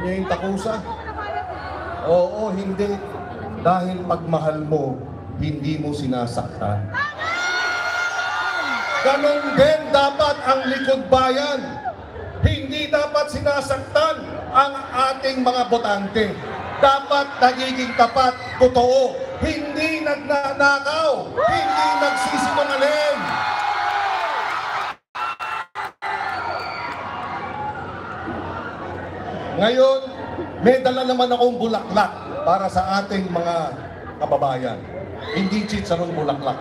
niya yung takusa? Oo, hindi. Dahil pagmahal mo, hindi mo sinasaktan. Ganon din dapat ang likod bayan. Hindi dapat sinasaktan ang ating mga botante. Dapat nagiging tapat, totoo. Hindi nagnanakaw, hindi nagsisinungaling. Ngayon, may dala naman akong bulaklak para sa ating mga kababayan. Hindi chicharong bulaklak.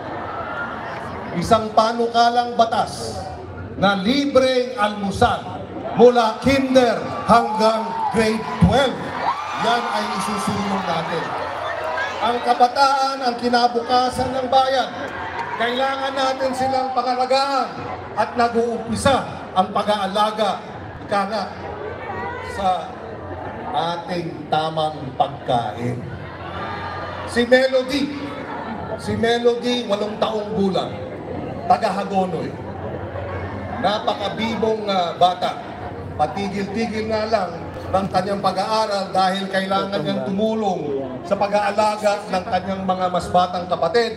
Isang panukalang batas na libreng almusal mula kinder hanggang grade 12. Yan ay isusulong natin. Ang kabataan ang kinabukasan ng bayan. Kailangan natin silang pangalagaan at nag-uumpisa ang pag-aalaga sa ating tamang pagkain. Si Melody, 8 taong gulang, taga Hagonoy. Napakabibong bata. Patigil-tigil nga lang ng kanyang pag-aaral dahil kailangan niyang tumulong sa pag-aalaga ng kanyang mga mas batang kapatid.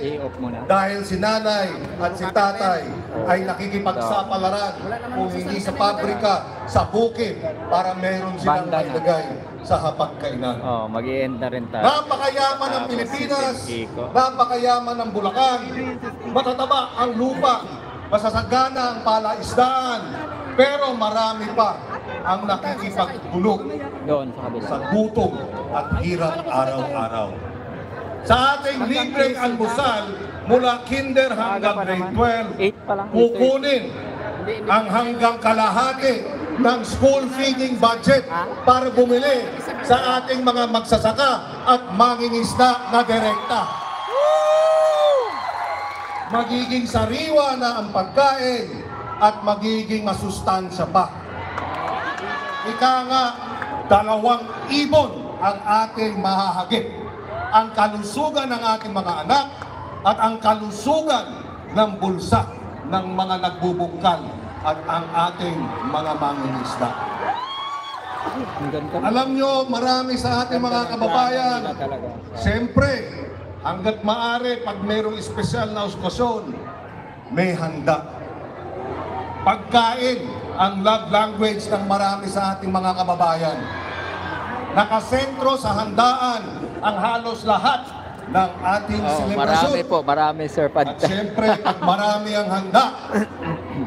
Dahil si nanay at si tatay ay nakikipagsapalaran kung hindi sa pabrika, sa bukid, para meron silang mailagay sa hapagkainan. Mag-i-end na rin tayo. Napakayaman ng Pilipinas, napakayaman ng Bulacan, matataba ang lupa, masasagana ang palaisdaan, pero marami pa ang nakikipagtulog sa gutom at hirap araw-araw. Sa ating libreng almusal, mula kinder hanggang grade 12, kukunin ang hanggang kalahati ng school feeding budget para bumili sa ating mga magsasaka at mangingisda na direkta. Magiging sariwa na ang pagkain at magiging masustansya pa. Ika nga, 2 ibon ang ating mahahagip. Ang kalusugan ng ating mga anak at ang kalusugan ng bulsa ng mga nagbubungkal at ang ating mga mangingisda. Alam nyo, marami sa ating mga kababayan, siyempre, hanggat maaari, pag mayroong espesyal na okasyon, may handa. Pagkain ang love language ng marami sa ating mga kababayan. Nakasentro sa handaan ang halos lahat ng ating selebrasyon. Marami sir. At siyempre, pag marami ang handa,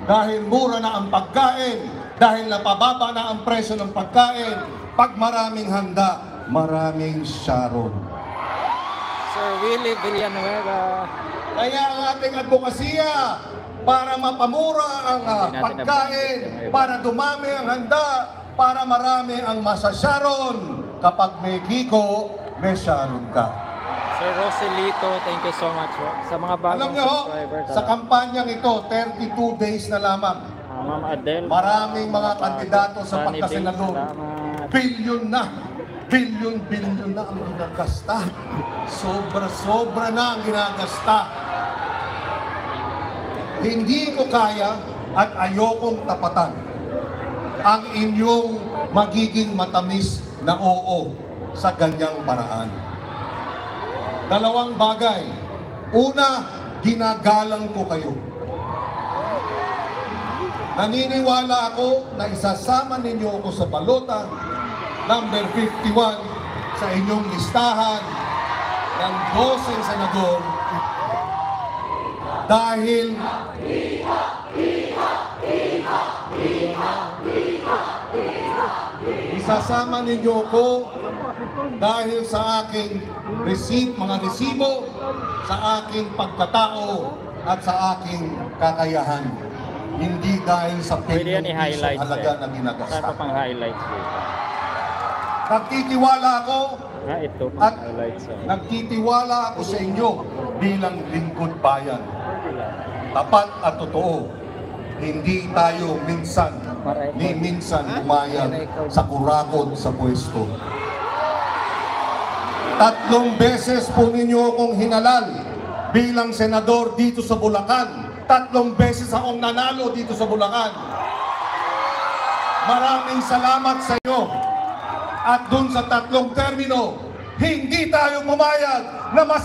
dahil mura na ang pagkain, dahil napababa na ang presyo ng pagkain, pag maraming handa, maraming Sharon. Sir Willie Villanueva. Kaya ang ating advokasya para mapamura ang pagkain, para dumami ang handa, para marami ang masasharon. Kapag may Kiko, may Sharon ka. Sir Roselito, thank you so much sa mga bagong alam nyo, subscribers. Sa kampanyang ito, 32 days na lamang. Ma'am Adele, maraming mga kandidato sa pagkasenador. Bilyon na ang ginagasta. Sobra na ang ginagasta. Hindi ko kaya at ayokong tapatan ang inyong magiging matamis na oo sa ganyang paraan. 2 bagay. Una, ginagalang ko kayo. Naniniwala ako na isasama ninyo ako sa balota number 51 sa inyong listahan ng 12 senador dahil isasama ninyo ko dahil sa aking mga resibo, sa aking pagkatao at sa aking kakayahan. Hindi dahil sa pilyong pisong halaga na ginagasta. Nagtitiwala ako at nagtitiwala ako sa inyo bilang lingkod bayan. Tapat at totoo. Hindi tayo minsan umayan sa kurakot sa pwesto. 3 beses po ninyo akong hinalal bilang senador dito sa Bulacan. 3 beses akong nanalo dito sa Bulacan. Maraming salamat sa inyo. At dun sa tatlong termino, hindi tayo pumayag na mas